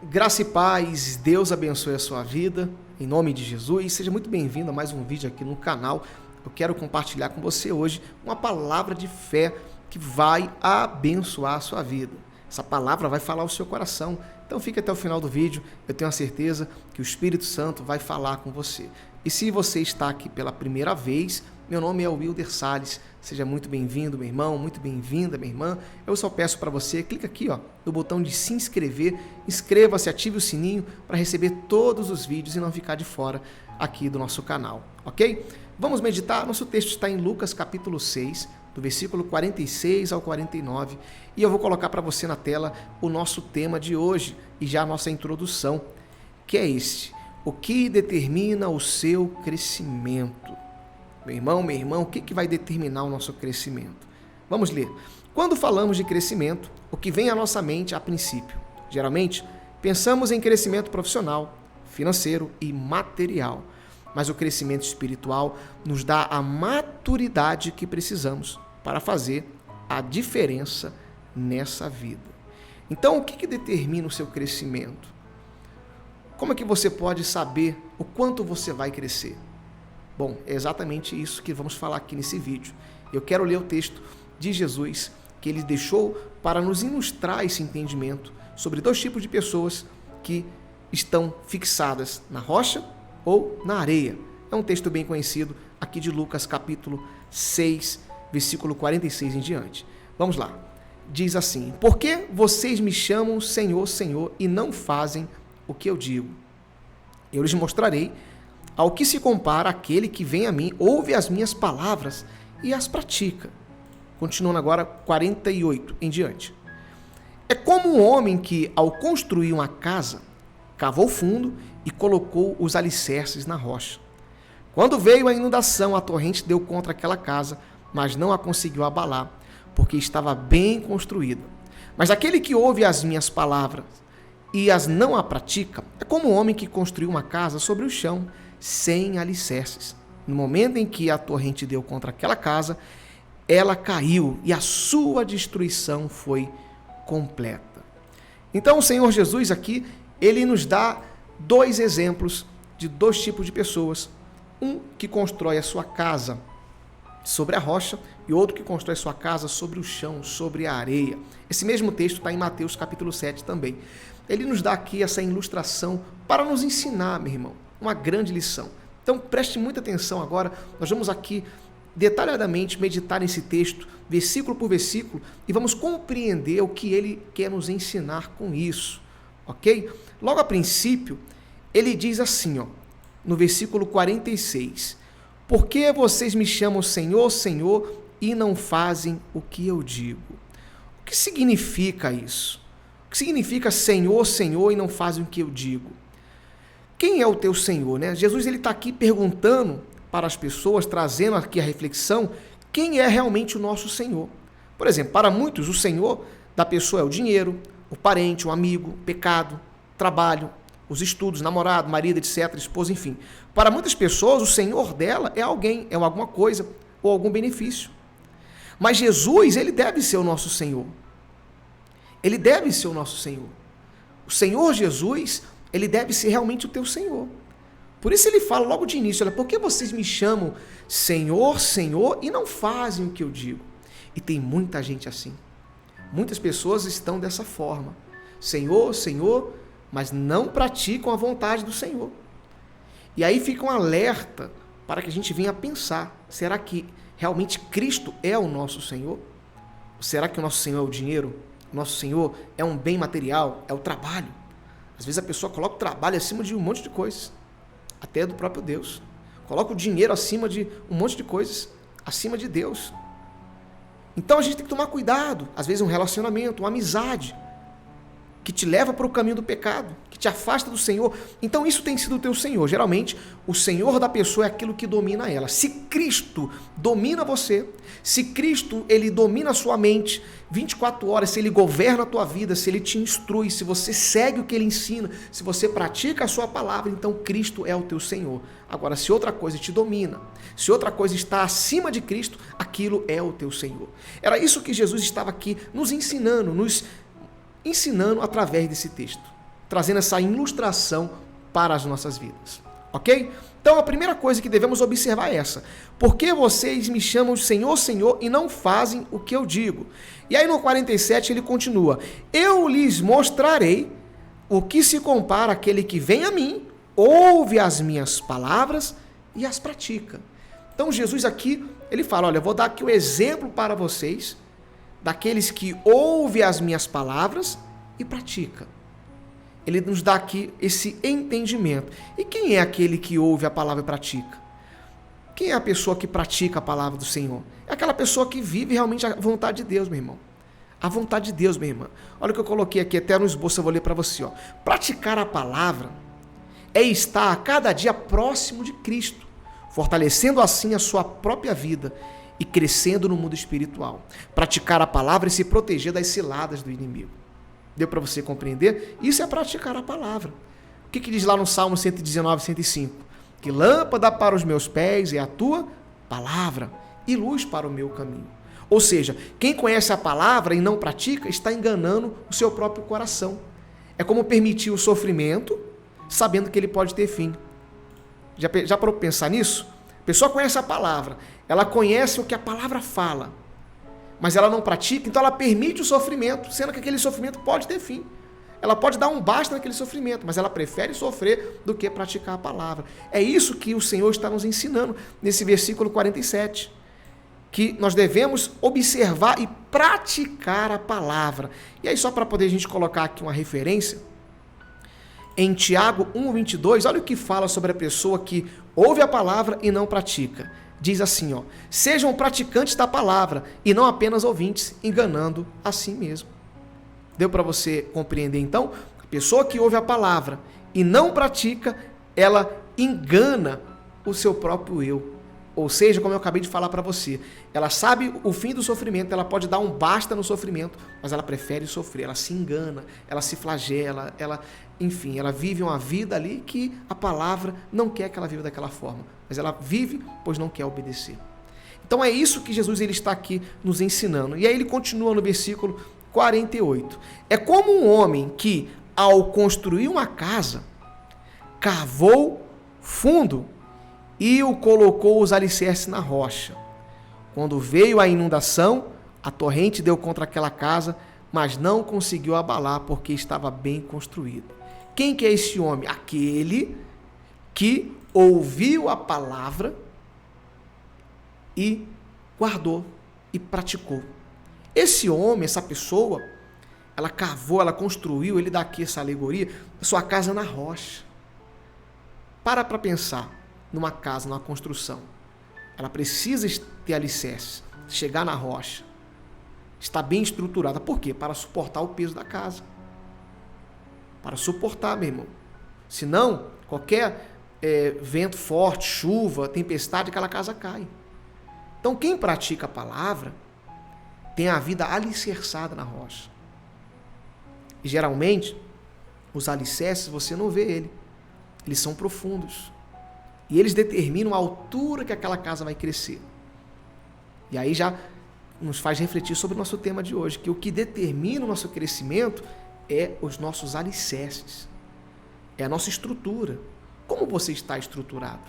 Graça e paz, Deus abençoe a sua vida, em nome de Jesus. Seja muito bem-vindo a mais um vídeo aqui no canal. Eu quero compartilhar com você hoje uma palavra de fé que vai abençoar a sua vida. Essa palavra vai falar ao seu coração. Então fique até o final do vídeo, eu tenho a certeza que o Espírito Santo vai falar com você. E se você está aqui pela primeira vez, meu nome é Wilder Salles, seja muito bem-vindo, meu irmão, muito bem-vinda, minha irmã. Eu só peço para você, clica aqui no botão de se inscrever, inscreva-se, ative o sininho para receber todos os vídeos e não ficar de fora aqui do nosso canal, ok? Vamos meditar, nosso texto está em Lucas capítulo 6, do versículo 46 ao 49, e eu vou colocar para você na tela o nosso tema de hoje e já a nossa introdução, que é este: o que determina o seu crescimento? Meu irmão, minha irmã, o que vai determinar o nosso crescimento? Vamos ler. Quando falamos de crescimento, o que vem à nossa mente a princípio? Geralmente, pensamos em crescimento profissional, financeiro e material, mas o crescimento espiritual nos dá a maturidade que precisamos para fazer a diferença nessa vida. Então, o que determina o seu crescimento? Como é que você pode saber o quanto você vai crescer? Bom, é exatamente isso que vamos falar aqui nesse vídeo. Eu quero ler o texto de Jesus que ele deixou para nos ilustrar esse entendimento sobre dois tipos de pessoas que estão fixadas na rocha ou na areia. É um texto bem conhecido aqui de Lucas capítulo 6, versículo 46 em diante. Vamos lá. Diz assim: por que vocês me chamam Senhor, Senhor e não fazem o que eu digo? Eu lhes mostrarei ao que se compara aquele que vem a mim, ouve as minhas palavras e as pratica. Continuando agora 48 em diante. É como um homem que, ao construir uma casa, cavou fundo e colocou os alicerces na rocha. Quando veio a inundação, a torrente deu contra aquela casa, mas não a conseguiu abalar, porque estava bem construída. Mas aquele que ouve as minhas palavras e as não a pratica, é como um homem que construiu uma casa sobre o chão, sem alicerces. No momento em que a torrente deu contra aquela casa, ela caiu e a sua destruição foi completa. Então o Senhor Jesus aqui, ele nos dá dois exemplos de dois tipos de pessoas. Um que constrói a sua casa sobre a rocha e outro que constrói a sua casa sobre o chão, sobre a areia. Esse mesmo texto está em Mateus capítulo 7 também. Ele nos dá aqui essa ilustração para nos ensinar, meu irmão, uma grande lição. Então preste muita atenção agora, nós vamos aqui detalhadamente meditar nesse texto, versículo por versículo, e vamos compreender o que ele quer nos ensinar com isso, ok? Logo a princípio, ele diz assim, no versículo 46, por que vocês me chamam Senhor, Senhor, e não fazem o que eu digo? O que significa isso? O que significa Senhor, Senhor, e não fazem o que eu digo? Quem é o teu Senhor, né? Jesus está aqui perguntando para as pessoas, trazendo aqui a reflexão, quem é realmente o nosso Senhor. Por exemplo, para muitos, o Senhor da pessoa é o dinheiro, o parente, o amigo, o pecado, trabalho, os estudos, namorado, marido, etc., esposa, enfim. Para muitas pessoas, o Senhor dela é alguém, é alguma coisa ou algum benefício. Mas Jesus, ele deve ser o nosso Senhor. Ele deve ser o nosso Senhor. O Senhor Jesus, ele deve ser realmente o teu Senhor. Por isso ele fala logo de início, olha, por que vocês me chamam Senhor, Senhor e não fazem o que eu digo? E tem muita gente assim. Muitas pessoas estão dessa forma. Senhor, Senhor, mas não praticam a vontade do Senhor. E aí fica um alerta para que a gente venha pensar, será que realmente Cristo é o nosso Senhor? Será que o nosso Senhor é o dinheiro? O nosso Senhor é um bem material? É o trabalho? Às vezes a pessoa coloca o trabalho acima de um monte de coisas, até do próprio Deus. Coloca o dinheiro acima de um monte de coisas, acima de Deus. Então a gente tem que tomar cuidado. Às vezes um relacionamento, uma amizade, que te leva para o caminho do pecado, que te afasta do Senhor. Então isso tem sido o teu Senhor. Geralmente, o Senhor da pessoa é aquilo que domina ela. Se Cristo domina você, se Cristo ele domina a sua mente 24 horas, se ele governa a tua vida, se ele te instrui, se você segue o que ele ensina, se você pratica a sua palavra, então Cristo é o teu Senhor. Agora, se outra coisa te domina, se outra coisa está acima de Cristo, aquilo é o teu Senhor. Era isso que Jesus estava aqui nos ensinando através desse texto. trazendo essa ilustração para as nossas vidas, ok? Então a primeira coisa que devemos observar é essa: por que vocês me chamam de Senhor, Senhor e não fazem o que eu digo? E aí no 47 ele continua: eu lhes mostrarei o que se compara àquele que vem a mim, ouve as minhas palavras e as pratica. Então Jesus aqui, ele fala: olha, eu vou dar aqui o exemplo para vocês daqueles que ouvem as minhas palavras e pratica. Ele nos dá aqui esse entendimento. E quem é aquele que ouve a palavra e pratica? Quem é a pessoa que pratica a palavra do Senhor? É aquela pessoa que vive realmente a vontade de Deus, meu irmão. A vontade de Deus, minha irmã. Olha o que eu coloquei aqui, até no esboço eu vou ler para você. Ó. Praticar a palavra é estar a cada dia próximo de Cristo, fortalecendo assim a sua própria vida e crescendo no mundo espiritual. Praticar a palavra é se proteger das ciladas do inimigo. Deu para você compreender? Isso é praticar a palavra. O que diz lá no Salmo 119, 105? Que lâmpada para os meus pés é a tua palavra e luz para o meu caminho. Ou seja, quem conhece a palavra e não pratica está enganando o seu próprio coração. É como permitir o sofrimento sabendo que ele pode ter fim. Já parou para pensar nisso? A pessoa conhece a palavra, ela conhece o que a palavra fala, mas ela não pratica, então ela permite o sofrimento, sendo que aquele sofrimento pode ter fim. Ela pode dar um basta naquele sofrimento, mas ela prefere sofrer do que praticar a palavra. É isso que o Senhor está nos ensinando nesse versículo 47, que nós devemos observar e praticar a palavra. E aí, só para poder a gente colocar aqui uma referência, em Tiago 1:22, olha o que fala sobre a pessoa que ouve a palavra e não pratica. Diz assim, ó: sejam praticantes da palavra e não apenas ouvintes, enganando a si mesmo. Deu para você compreender então? A pessoa que ouve a palavra e não pratica, ela engana o seu próprio eu. Ou seja, como eu acabei de falar para você, ela sabe o fim do sofrimento, ela pode dar um basta no sofrimento, mas ela prefere sofrer, ela se engana, ela se flagela, enfim, ela vive uma vida ali que a palavra não quer que ela viva daquela forma, mas ela vive, pois não quer obedecer. Então é isso que Jesus ele está aqui nos ensinando. E aí ele continua no versículo 48. É como um homem que, ao construir uma casa, cavou fundo e o colocou os alicerces na rocha. Quando veio a inundação, a torrente deu contra aquela casa, mas não conseguiu abalar porque estava bem construída. Quem que é esse homem? Aquele que ouviu a palavra e guardou e praticou. Esse homem, essa pessoa, ela cavou, ela construiu, ele dá aqui essa alegoria, a sua casa na rocha. Para pensar numa casa, numa construção. Ela precisa ter alicerce, chegar na rocha, estar bem estruturada. Por quê? Para suportar o peso da casa. Para suportar, meu irmão. Senão, qualquer vento forte, chuva, tempestade, aquela casa cai. Então, quem pratica a palavra tem a vida alicerçada na rocha. E, geralmente, os alicerces, você não vê ele. Eles são profundos. E eles determinam a altura que aquela casa vai crescer. E aí já nos faz refletir sobre o nosso tema de hoje, que o que determina o nosso crescimento é os nossos alicerces. É a nossa estrutura. Como você está estruturado?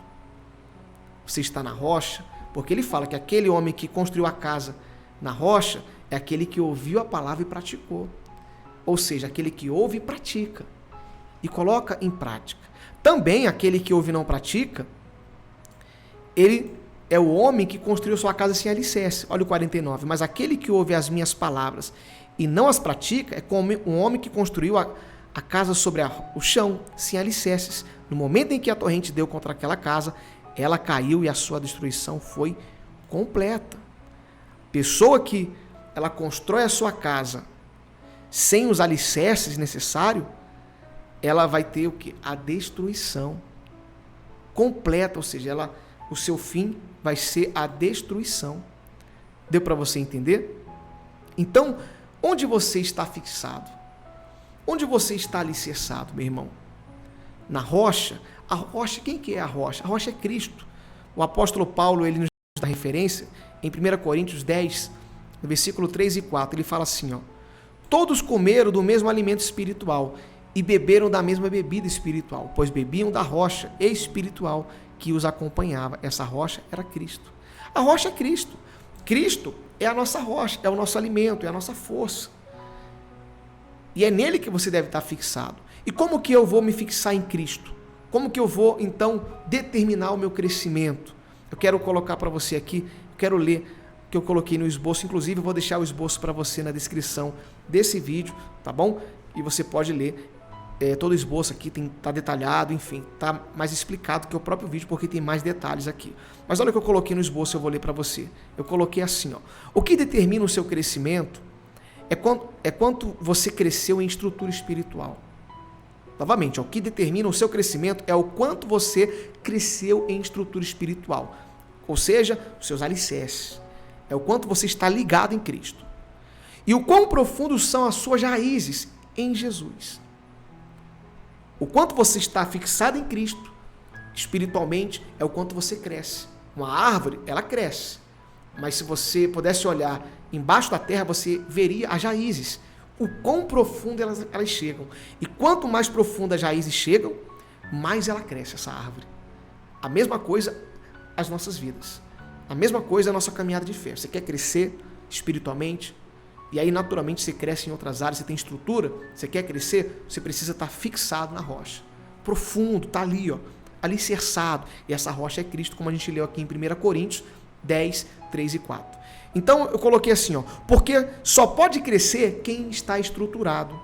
Você está na rocha? Porque ele fala que aquele homem que construiu a casa na rocha é aquele que ouviu a palavra e praticou. Ou seja, aquele que ouve e pratica. E coloca em prática. Também aquele que ouve e não pratica, ele é o homem que construiu sua casa sem alicerce. Olha o 49. Mas aquele que ouve as minhas palavras e não as pratica é como um homem que construiu a casa sobre o chão, sem alicerces. No momento em que a torrente deu contra aquela casa, ela caiu e a sua destruição foi completa. Pessoa que ela constrói a sua casa sem os alicerces necessários, ela vai ter o que? A destruição completa, ou seja, o seu fim vai ser a destruição. Deu para você entender? Então, onde você está fixado? Onde você está alicerçado, meu irmão? Na rocha? A rocha, quem que é a rocha? A rocha é Cristo. O apóstolo Paulo, ele nos dá referência em 1 Coríntios 10, no versículo 3 e 4, ele fala assim, ó: todos comeram do mesmo alimento espiritual, e beberam da mesma bebida espiritual, pois bebiam da rocha espiritual que os acompanhava. Essa rocha era Cristo. A rocha é Cristo. Cristo é a nossa rocha, é o nosso alimento, é a nossa força. E é nele que você deve estar fixado. E como que eu vou me fixar em Cristo? Como que eu vou, então, determinar o meu crescimento? Eu quero colocar para você aqui, quero ler o que eu coloquei no esboço. Inclusive, eu vou deixar o esboço para você na descrição desse vídeo, tá bom? E você pode ler todo o esboço aqui, tá detalhado, enfim, tá mais explicado que o próprio vídeo, porque tem mais detalhes aqui. Mas olha o que eu coloquei no esboço, eu vou ler para você. Eu coloquei assim, ó. O que determina o seu crescimento é quanto você cresceu em estrutura espiritual. Novamente, ó, o que determina o seu crescimento é o quanto você cresceu em estrutura espiritual. Ou seja, os seus alicerces. É o quanto você está ligado em Cristo. E o quão profundos são as suas raízes em Jesus. O quanto você está fixado em Cristo, espiritualmente, é o quanto você cresce. Uma árvore, ela cresce. Mas se você pudesse olhar embaixo da terra, você veria as raízes. O quão profundo elas chegam. E quanto mais profundo as raízes chegam, mais ela cresce, essa árvore. A mesma coisa as nossas vidas. A mesma coisa a nossa caminhada de fé. Você quer crescer espiritualmente, e aí naturalmente você cresce em outras áreas, você tem estrutura, você quer crescer, você precisa estar fixado na rocha. Profundo, está ali, ó, alicerçado. E essa rocha é Cristo, como a gente leu aqui em 1 Coríntios 10, 3 e 4. Então eu coloquei assim, ó, porque só pode crescer quem está estruturado.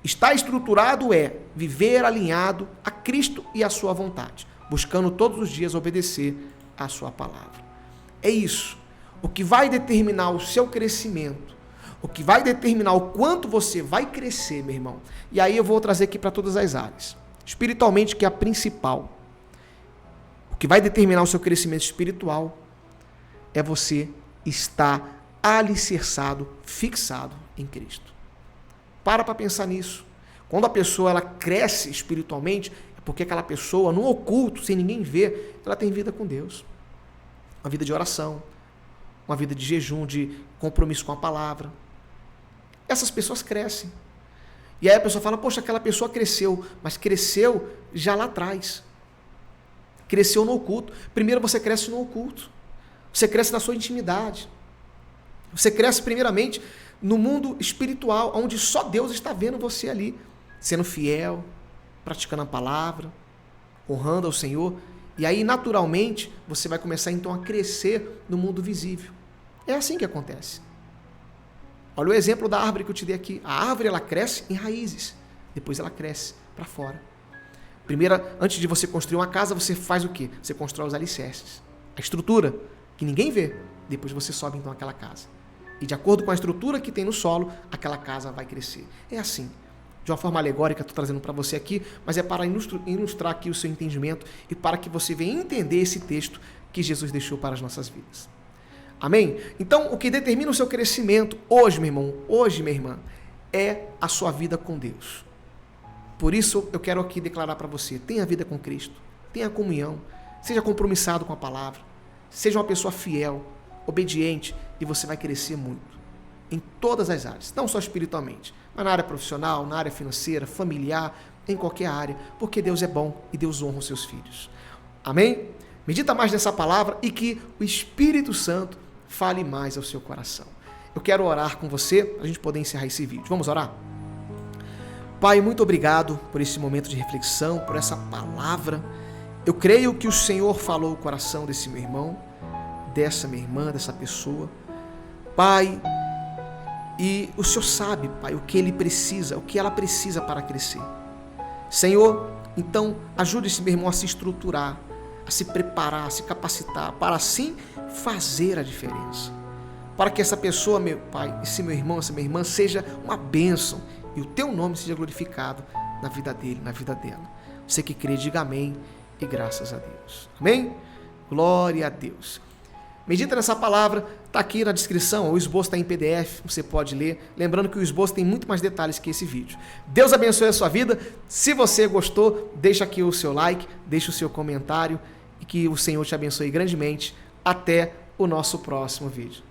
Estar estruturado é viver alinhado a Cristo e a sua vontade, buscando todos os dias obedecer a sua palavra. É isso. O que vai determinar o seu crescimento, o que vai determinar o quanto você vai crescer, meu irmão. E aí eu vou trazer aqui para todas as áreas. Espiritualmente, que é a principal. O que vai determinar o seu crescimento espiritual é você estar alicerçado, fixado em Cristo. Para pensar nisso. Quando a pessoa ela cresce espiritualmente, é porque aquela pessoa, no oculto, sem ninguém ver, ela tem vida com Deus. Uma vida de oração, uma vida de jejum, de compromisso com a palavra. Essas pessoas crescem. E aí a pessoa fala, poxa, aquela pessoa cresceu, mas cresceu já lá atrás. Cresceu no oculto. Primeiro você cresce no oculto. Você cresce na sua intimidade. Você cresce primeiramente no mundo espiritual, onde só Deus está vendo você ali, sendo fiel, praticando a palavra, honrando ao Senhor. E aí, naturalmente, você vai começar então a crescer no mundo visível. É assim que acontece. Olha o exemplo da árvore que eu te dei aqui. A árvore, ela cresce em raízes. Depois ela cresce para fora. Primeiro, antes de você construir uma casa, você faz o quê? Você constrói os alicerces. A estrutura, que ninguém vê. Depois você sobe então aquela casa. E de acordo com a estrutura que tem no solo, aquela casa vai crescer. É assim. De uma forma alegórica, estou trazendo para você aqui, mas é para ilustrar aqui o seu entendimento e para que você venha entender esse texto que Jesus deixou para as nossas vidas. Amém? Então, o que determina o seu crescimento hoje, meu irmão, hoje, minha irmã, é a sua vida com Deus. Por isso, eu quero aqui declarar para você, tenha vida com Cristo, tenha comunhão, seja compromissado com a palavra, seja uma pessoa fiel, obediente, e você vai crescer muito. Em todas as áreas, não só espiritualmente, mas na área profissional, na área financeira, familiar, em qualquer área, porque Deus é bom e Deus honra os seus filhos. Amém? Medita mais nessa palavra e que o Espírito Santo fale mais ao seu coração. Eu quero orar com você, para a gente poder encerrar esse vídeo. Vamos orar? Pai, muito obrigado por esse momento de reflexão, por essa palavra. Eu creio que o Senhor falou o coração desse meu irmão, dessa minha irmã, dessa pessoa. Pai, e o Senhor sabe, Pai, o que ele precisa, o que ela precisa para crescer. Senhor, então ajude esse meu irmão a se estruturar, a se preparar, a se capacitar, para assim fazer a diferença. Para que essa pessoa, meu Pai, esse meu irmão, essa minha irmã, seja uma bênção e o Teu nome seja glorificado na vida dele, na vida dela. Você que crê, diga amém e graças a Deus. Amém? Glória a Deus. Medita nessa palavra, está aqui na descrição, o esboço está em PDF, você pode ler. Lembrando que o esboço tem muito mais detalhes que esse vídeo. Deus abençoe a sua vida. Se você gostou, deixa aqui o seu like, deixa o seu comentário e que o Senhor te abençoe grandemente. Até o nosso próximo vídeo.